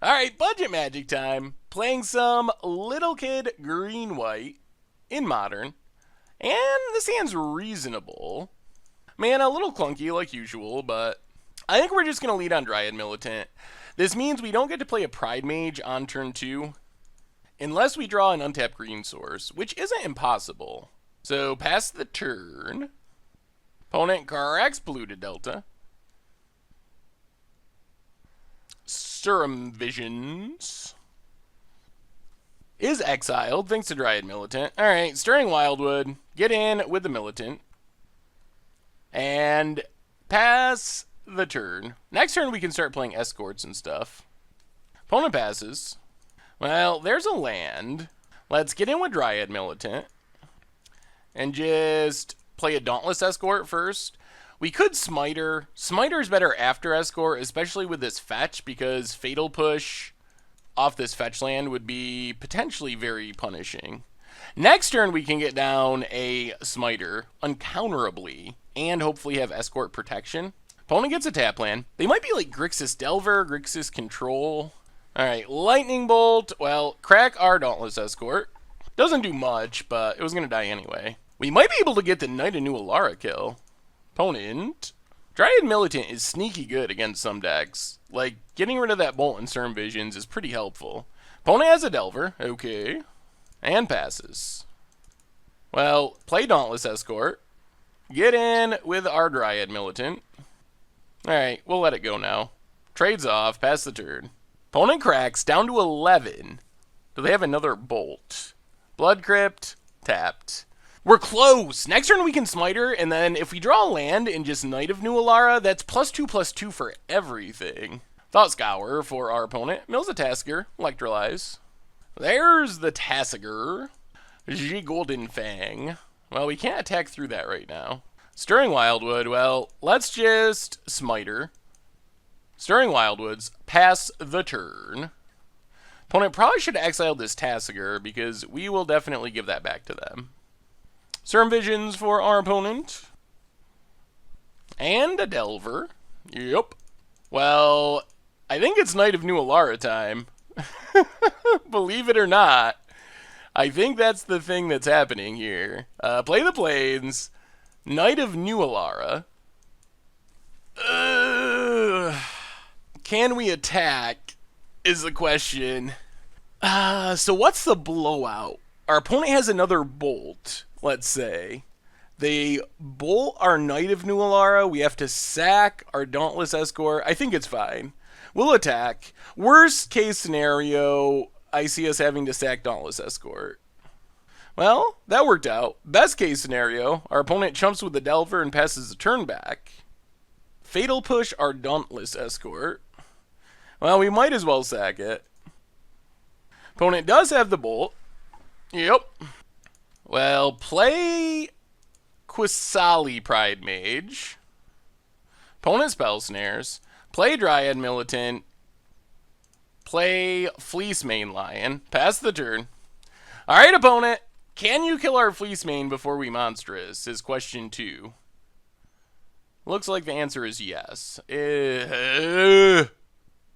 Alright, budget magic time. Playing some Little Kid Green White in Modern. And this hand's reasonable. Man, a little clunky like usual, but I think we're just going to lead on Dryad Militant. This means we don't get to play a Pride Mage on turn 2 unless we draw an untapped green source, which isn't impossible. So, pass the turn. Opponent corrects blue to Delta. Serum Visions is exiled thanks to Dryad Militant. Alright, Stirring Wildwood. Get in with the Militant. And pass the turn. Next turn we can start playing escorts and stuff. Opponent passes. Well, there's a land. Let's get in with Dryad Militant. And just play a Dauntless Escort first. We could Smiter. Smiter's better after Escort, especially with this fetch, because Fatal Push off this fetch land would be potentially very punishing. Next turn, we can get down a Smiter, uncounterably, and hopefully have Escort protection. Opponent gets a tap land. They might be like Grixis Delver, Grixis Control. Alright, Lightning Bolt. Well, crack our Dauntless Escort. Doesn't do much, but it was going to die anyway. We might be able to get the Knight of New Alara kill. Opponent. Dryad Militant is sneaky good against some decks. Like, getting rid of that Bolt and Serum Visions is pretty helpful. Opponent has a Delver. Okay. And passes. Well, play Dauntless Escort. Get in with our Dryad Militant. Alright, we'll let it go now. Trades off. Pass the turn. Opponent cracks down to 11. Do they have another Bolt? Blood Crypt. Tapped. We're close. Next turn we can Smiter, and then if we draw a land and just Knight of New Alara, that's +2/+2 for everything. Thought Scour for our opponent. Mills a Tasigur. Electrolyze. There's the Tasigur. Golden Fang. Well, we can't attack through that right now. Stirring Wildwood. Well, let's just Smiter. Stirring Wildwoods. Pass the turn. Opponent probably should have exiled this Tasigur, because we will definitely give that back to them. Serum Visions for our opponent. And a Delver. Yep. Well, I think it's Knight of New Alara time. Believe it or not. I think that's the thing that's happening here. Play the Plains. Knight of New Alara. Can we attack? Is the question. So what's the blowout? Our opponent has another Bolt. Let's say. They bolt our Knight of New Alara. We have to sack our Dauntless Escort. I think it's fine. We'll attack. Worst case scenario, I see us having to sack Dauntless Escort. Well, that worked out. Best case scenario, our opponent chumps with the Delver and passes the turn back. Fatal Push our Dauntless Escort. Well, we might as well sack it. Opponent does have the Bolt. Yep. Well, play Qasali Pride Mage. Opponent Spell Snares. Play Dryad Militant. Play Fleece Mane Lion. Pass the turn. Alright, opponent. Can you kill our Fleece Mane before we Monstrous? Is question 2. Looks like the answer is yes.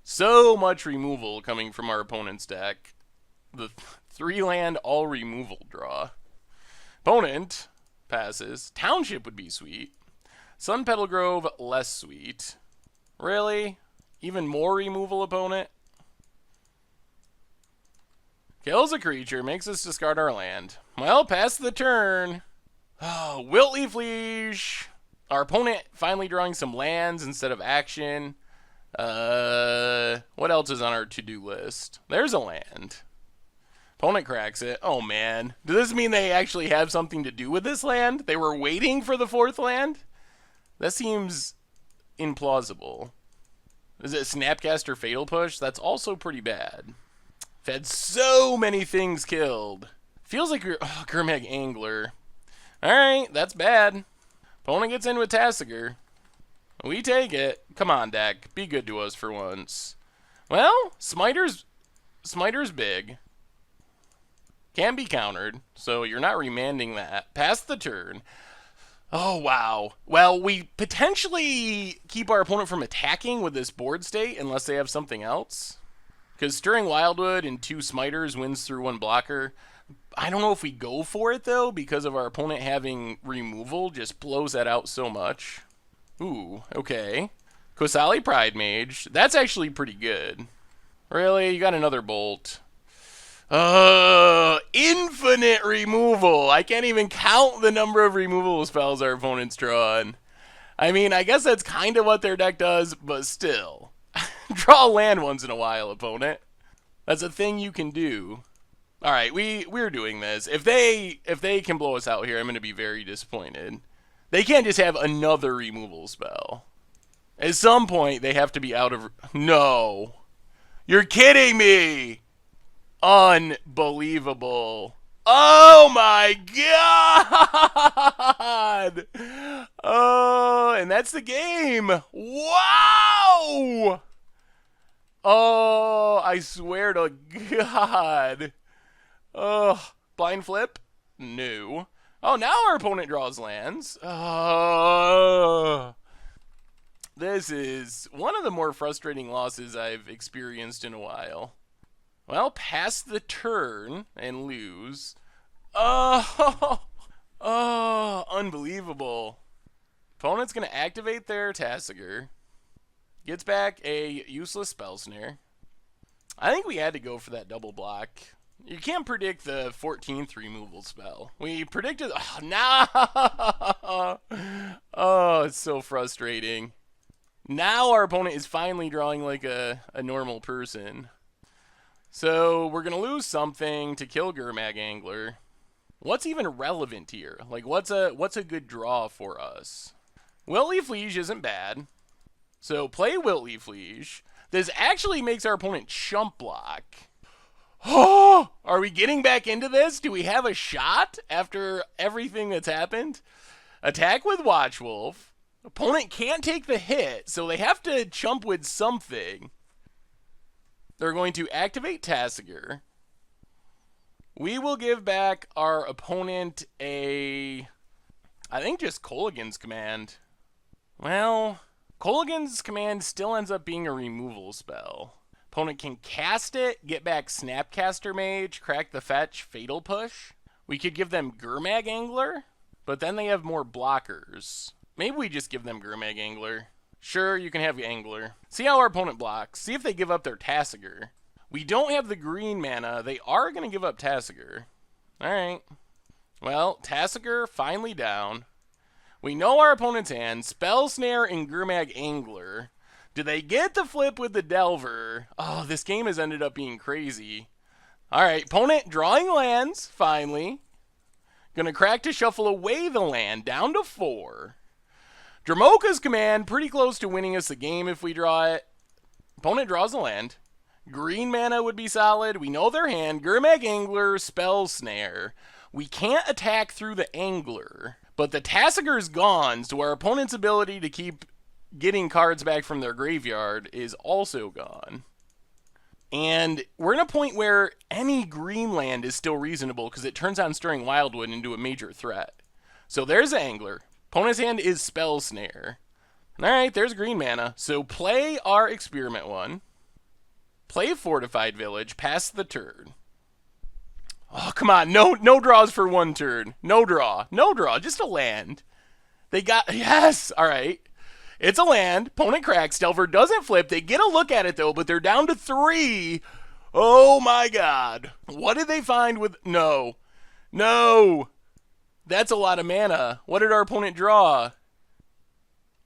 So much removal coming from our opponent's deck. The 3-land all removal draw. Opponent passes. Township would be sweet. Sun Petal Grove, less sweet. Really? Even more removal, opponent? Kills a creature, makes us discard our land. Well, pass the turn. Oh, Wiltleaf Leash. Our opponent finally drawing some lands instead of action. What else is on our to-do list? There's a land. Opponent cracks it. Oh, man. Does this mean they actually have something to do with this land? They were waiting for the 4th land? That seems implausible. Is it Snapcaster Fatal Push? That's also pretty bad. I've had so many things killed. Feels like we're... Oh, Gurmag Angler. Alright, that's bad. Opponent gets in with Tasigur. We take it. Come on, deck. Be good to us for once. Well, Smiter's big. Can be countered, so you're not remanding that. Pass the turn. Oh, wow. Well, we potentially keep our opponent from attacking with this board state unless they have something else. Because Stirring Wildwood and 2 Smiters wins through 1 blocker. I don't know if we go for it, though, because of our opponent having removal just blows that out so much. Ooh, okay. Kosali Pride Mage. That's actually pretty good. Really? You got another Bolt. Infinite removal. I can't even count the number of removal spells our opponent's drawn. I mean, I guess that's kind of what their deck does, but still. Draw a land once in a while, opponent. That's a thing you can do. All right, we're doing this. If they can blow us out here, I'm going to be very disappointed. They can't just have another removal spell. At some point, they have to be out of... No. You're kidding me. Unbelievable. Oh my god! Oh, and that's the game. Wow! Oh, I swear to God. Oh, blind flip? No. Oh, now our opponent draws lands. Oh. This is one of the more frustrating losses I've experienced in a while. Well, pass the turn and lose. Oh, oh, unbelievable. Opponent's going to activate their Tasigur. Gets back a useless Spell Snare. I think we had to go for that double block. You can't predict the 14th removal spell. We predicted... Oh, no! Oh, it's so frustrating. Now our opponent is finally drawing like a normal person. So we're going to lose something to kill Gurmag Angler. What's even relevant here? Like, what's a good draw for us? Wiltleaf Liege isn't bad. So play Wiltleaf Liege. This actually makes our opponent chump block. Oh, are we getting back into this? Do we have a shot after everything that's happened? Attack with Watchwolf. Opponent can't take the hit, so they have to chump with something. They're going to activate Tasigur. We will give back our opponent I think just Kolaghan's Command. Well, Kolaghan's Command still ends up being a removal spell. Opponent can cast it, get back Snapcaster Mage, crack the fetch, Fatal Push. We could give them Gurmag Angler, but then they have more blockers. Maybe we just give them Gurmag Angler. Sure, you can have Angler. See how our opponent blocks. See if they give up their Tasigur. We don't have the green mana. They are going to give up Tasigur. Alright. Well, Tasigur finally down. We know our opponent's hand. Spell Snare and Gurmag Angler. Do they get the flip with the Delver? Oh, this game has ended up being crazy. Alright, opponent drawing lands, finally. Gonna crack to shuffle away the land, down to 4. Dromoka's Command, pretty close to winning us the game if we draw it. Opponent draws a land. Green mana would be solid. We know their hand. Gurmag Angler, Spell Snare. We can't attack through the Angler, but the Tasigur's gone, so our opponent's ability to keep getting cards back from their graveyard is also gone. And we're in a point where any green land is still reasonable because it turns on Stirring Wildwood into a major threat. So there's Angler. Opponent's hand is Spell Snare. Alright, there's green mana. So play our Experiment one. Play Fortified Village, pass the turn. Oh, come on. No draws for 1 turn. No draw. No draw. Just a land. They got... Yes! Alright. It's a land. Opponent cracks. Delver doesn't flip. They get a look at it, though, but they're down to 3. Oh, my God. What did they find with... No. No. That's a lot of mana. What did our opponent draw?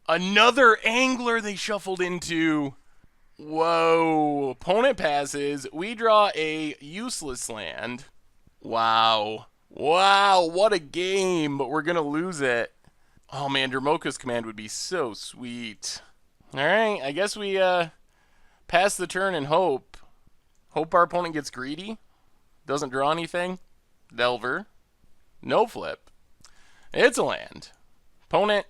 Another Angler they shuffled into. Whoa. Opponent passes. We draw a useless land. Wow. Wow, what a game, but we're going to lose it. Oh, man, Dromoka's Command would be so sweet. All right, I guess we pass the turn and hope. Hope our opponent gets greedy. Doesn't draw anything. Delver. No flip. It's a land. Opponent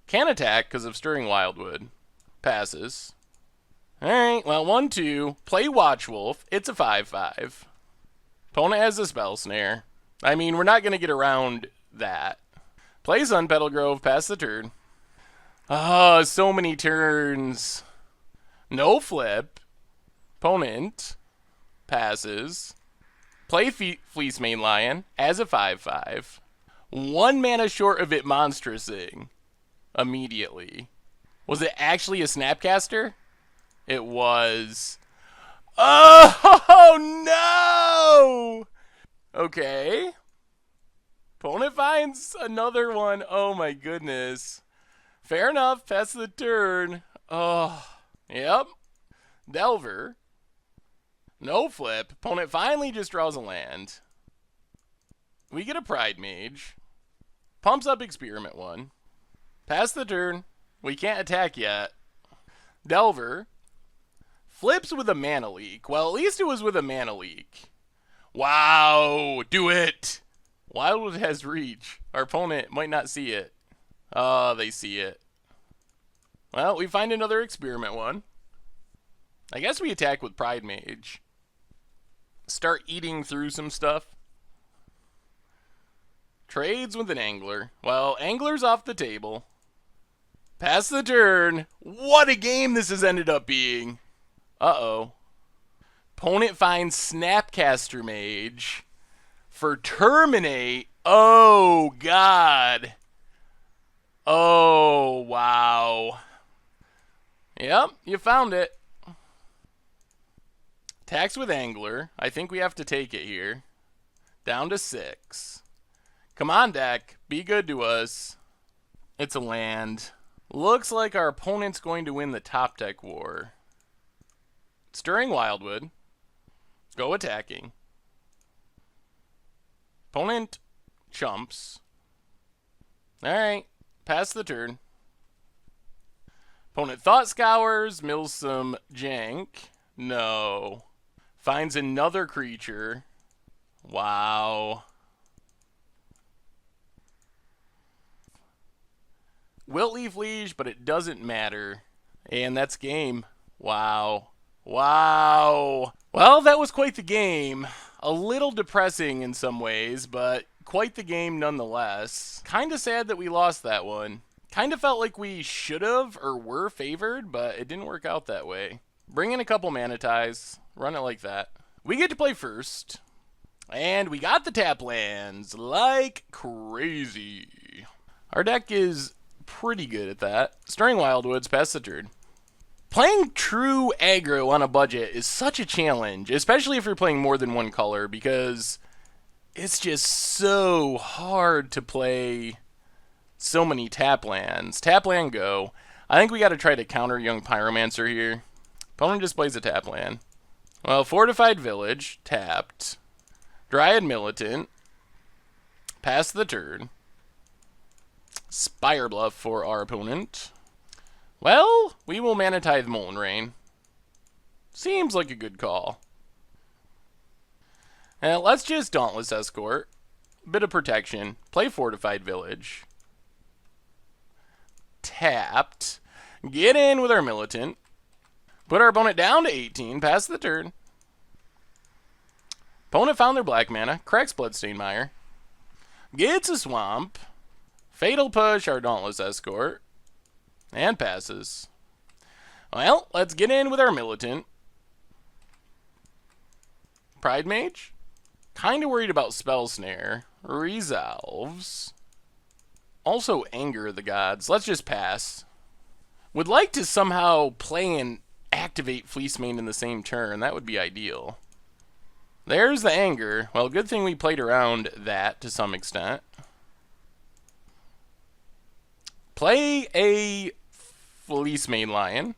can attack because of Stirring Wildwood. Passes. All right, well, 1-2. Play Watchwolf. It's a 5-5. Opponent has a Spell Snare. I mean, we're not going to get around that. Play Sunpetal Grove, pass the turn. Oh, so many turns. No flip. Opponent passes. Play Fleece Mane Lion as a 5/5. 1 mana short of it monstrosing immediately. Was it actually a Snapcaster? It was. Oh, no! Okay. Opponent finds another one. Oh, my goodness. Fair enough. Pass the turn. Oh, yep. Delver. No flip. Opponent finally just draws a land. We get a Pride Mage. Pumps up Experiment 1. Pass the turn. We can't attack yet. Delver. Flips with a Mana Leak. Well, at least it was with a Mana Leak. Wow. Do it. Wildwood has reach. Our opponent might not see it. Oh, they see it. Well, we find another Experiment 1. I guess we attack with Pride Mage. Start eating through some stuff. Trades with an Angler. Well, Angler's off the table. Pass the turn. What a game this has ended up being. Uh-oh. Opponent finds Snapcaster Mage for Terminate. Oh, God. Oh, wow. Yep, you found it. Attacks with Angler. I think we have to take it here. Down to 6. Come on, deck. Be good to us. It's a land. Looks like our opponent's going to win the top deck war. Stirring Wildwood. Go attacking. Opponent chumps. Alright. Pass the turn. Opponent Thought Scours. Mills some jank. No. Finds another creature. Wow. Wiltleaf Liege, but it doesn't matter. And that's game. Wow. Wow. Well, that was quite the game. A little depressing in some ways, but quite the game nonetheless. Kinda sad that we lost that one. Kinda felt like we should have or were favored, but it didn't work out that way. Bring in a couple Mana Ties. Run it like that. We get to play first. And we got the tap lands like crazy. Our deck is pretty good at that. Stirring Wildwoods, pass the turn. Playing true aggro on a budget is such a challenge, especially if you're playing more than one color, because it's just so hard to play so many tap lands. Tap land go. I think we got to try to counter Young Pyromancer here. Opponent just plays a tap land. Well, Fortified Village, tapped. Dryad Militant, pass the turn. Spire Bluff for our opponent. Well, we will Mana Tithe Molten Rain. Seems like a good call. And let's just Dauntless Escort. Bit of protection. Play Fortified Village. Tapped. Get in with our Militant. Put our opponent down to 18. Pass the turn. Opponent found their black mana. Cracks Bloodstained Mire. Gets a Swamp. Fatal Push our Dauntless Escort. And passes. Well, let's get in with our Militant. Pride Mage. Kinda worried about Spell Snare. Resolves. Also Anger of the Gods. Let's just pass. Would like to somehow play and activate Fleece Mane in the same turn. That would be ideal. There's the Anger. Well, good thing we played around that to some extent. Play a Fleece Mane Lion.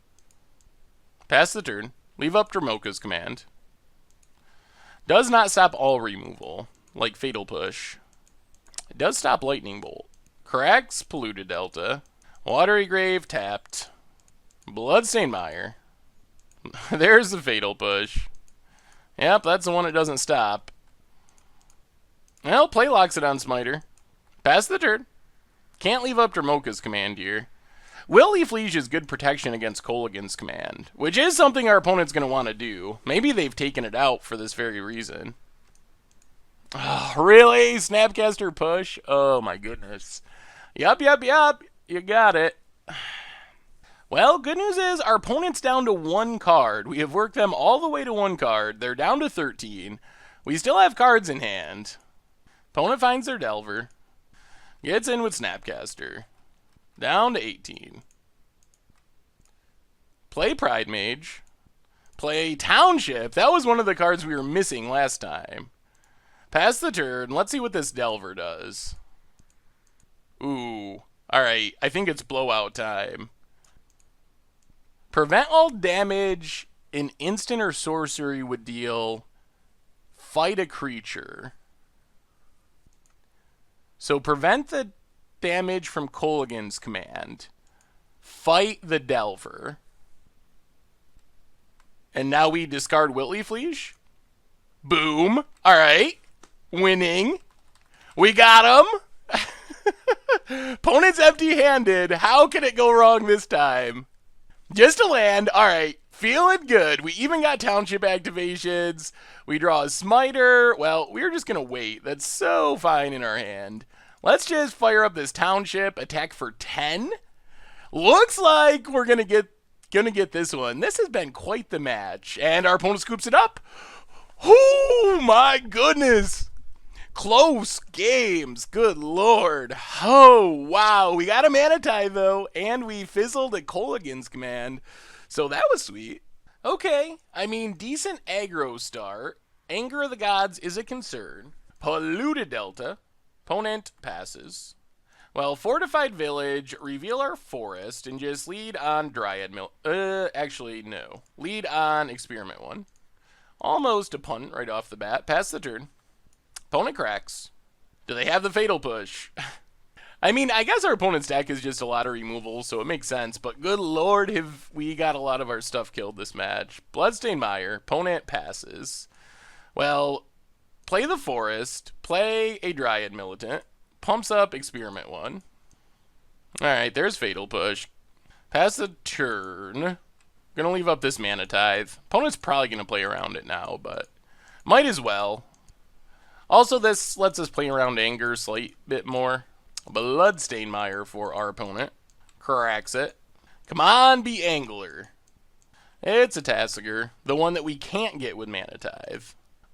Pass the turn. Leave up Dramoka's command. Does not stop all removal, like Fatal Push. It does stop Lightning Bolt. Cracks Polluted Delta. Watery Grave tapped. Bloodstained Mire. There's the Fatal Push. Yep, that's the one it doesn't stop. Well, play Loxodon Smiter. Pass the turn. Can't leave up Dramoka's command here. Wiltleaf Liege is good protection against Kolaghan's command, which is something our opponent's going to want to do. Maybe they've taken it out for this very reason. Oh, really? Snapcaster Push? Oh my goodness. Yup. You got it. Well, good news is our opponent's down to 1 card. We have worked them all the way to 1 card. They're down to 13. We still have cards in hand. Opponent finds their Delver. Gets in with Snapcaster. Down to 18. Play Pride Mage. Play Township. That was one of the cards we were missing last time. Pass the turn. Let's see what this Delver does. Ooh. Alright, I think it's blowout time. Prevent all damage an instant or sorcery would deal. Fight a creature. So prevent the damage from Kolaghan's command. Fight the Delver. And now we discard Whitley Fleesh. Boom. Alright. Winning. We got him. Opponent's empty-handed. How can it go wrong this time? Just a land. Alright. Feeling good. We even got Township activations. We draw a Smiter. Well, we're just going to wait. That's so fine in our hand. Let's just fire up this Township. Attack for 10. Looks like we're going to get this one. This has been quite the match. And our opponent scoops it up. Oh, my goodness. Close games. Good lord. Oh, wow. We got a Mana Tithe, though. And we fizzled a Kolaghan's command. So that was sweet. Okay. I mean, decent aggro start. Anger of the Gods is a concern. Polluted Delta. Opponent passes. Well, Fortified Village, reveal our forest, and just lead on Dryad actually, no. Lead on Experiment 1. Almost a punt right off the bat. Pass the turn. Opponent cracks. Do they have the Fatal Push? I mean, I guess our opponent's deck is just a lot of removal, so it makes sense, but good lord, have we got a lot of our stuff killed this match. Bloodstained Mire. Opponent passes. Well, play the forest. Play a Dryad Militant. Pumps up Experiment 1. Alright, there's Fatal Push. Pass the turn. Gonna leave up this Mana Tithe. Opponent's probably gonna play around it now, but might as well. Also, this lets us play around Anger a slight bit more. Bloodstained Mire for our opponent. Cracks it. Come on, be Angler. It's a Tasigur. The one that we can't get with Mana Tithe.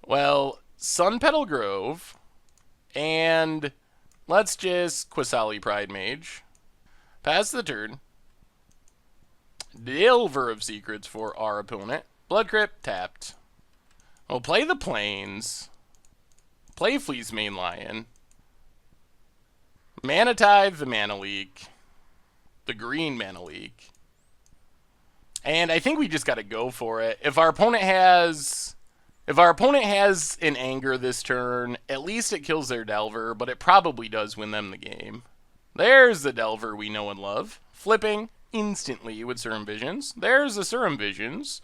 Well, Sun Petal Grove. And let's just Quasali Pride Mage. Pass the turn. Delver of Secrets for our opponent. Blood Crypt tapped. We'll play the Plains. Play Fleece Mane Lion. Mana Tithe the Mana Leak. The green Mana Leak. And I think we just gotta go for it. If our opponent has an Anger this turn, at least it kills their Delver, but it probably does win them the game. There's the Delver we know and love. Flipping instantly with Serum Visions. There's the Serum Visions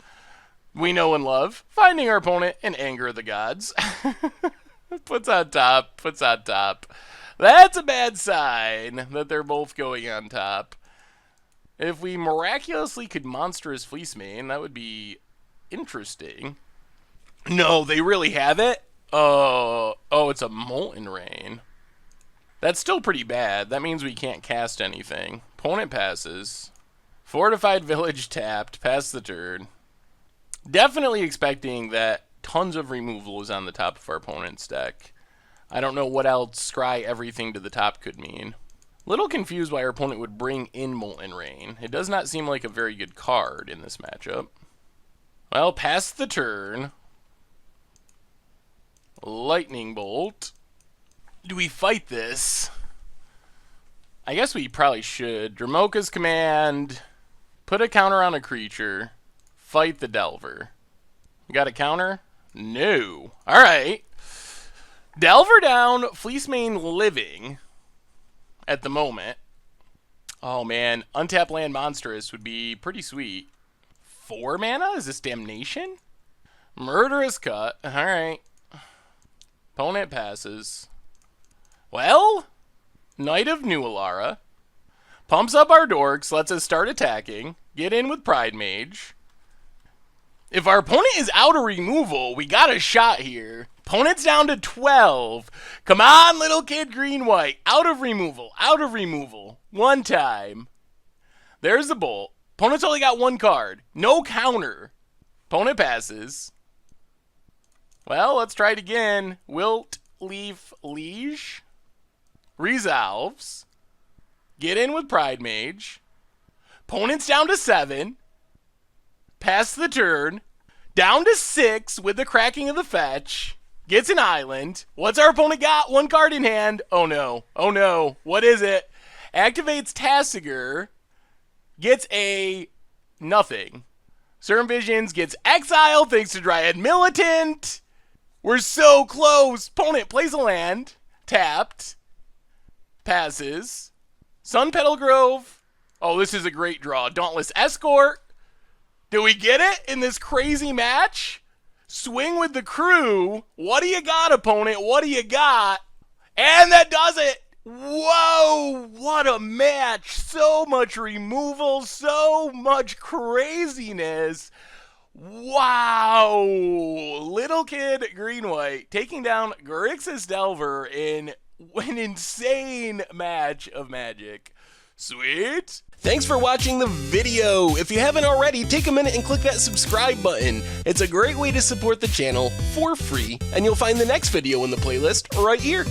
we know and love. Finding our opponent in Anger of the Gods. Puts on top. Puts on top. That's a bad sign that they're both going on top. If we miraculously could Monstrous Fleece Mane, that would be interesting. No, they really have it? Oh, it's a Molten Rain. That's still pretty bad. That means we can't cast anything. Opponent passes. Fortified Village tapped. Pass the turn. Definitely expecting that tons of removal is on the top of our opponent's deck. I don't know what else scry everything to the top could mean. Little confused why our opponent would bring in Molten Rain. It does not seem like a very good card in this matchup. Well, pass the turn. Lightning Bolt. Do we fight this? I guess we probably should. Dramoka's command. Put a counter on a creature. Fight the Delver. You got a counter? No. Alright. Delver down. Fleece Mane living. At the moment. Oh man. Untap land Monstrous would be pretty sweet. 4 mana? Is this Damnation? Murderous Cut. Alright. Opponent passes. Well, Knight of New Alara. Pumps up our dorks, lets us start attacking. Get in with Pride Mage. If our opponent is out of removal, we got a shot here. Opponent's down to 12. Come on, little kid green-white. Out of removal. Out of removal. One time. There's the bolt. Opponent's only got one card. No counter. Opponent passes. Well, let's try it again. Wilt, Leaf, Liege. Resolves. Get in with Pride Mage. Opponent's down to 7. Pass the turn. Down to 6 with the cracking of the fetch. Gets an island. What's our opponent got? One card in hand. Oh no. Oh no. What is it? Activates Tasigur. Gets a nothing. Certain Visions gets exiled thanks to Dryad Militant. We're so close. Opponent plays a land. Tapped. Passes. Sun Petal Grove. Oh, this is a great draw. Dauntless Escort. Do we get it in this crazy match? Swing with the crew. What do you got, opponent? What do you got? And that does it. Whoa, what a match. So much removal, so much craziness. Wow. Little Kid Green-White taking down Grixis Delver in an insane match of Magic. Sweet. Thanks for watching the video. If you haven't already, take a minute and click that subscribe button. It's a great way to support the channel for free, and you'll find the next video in the playlist right here.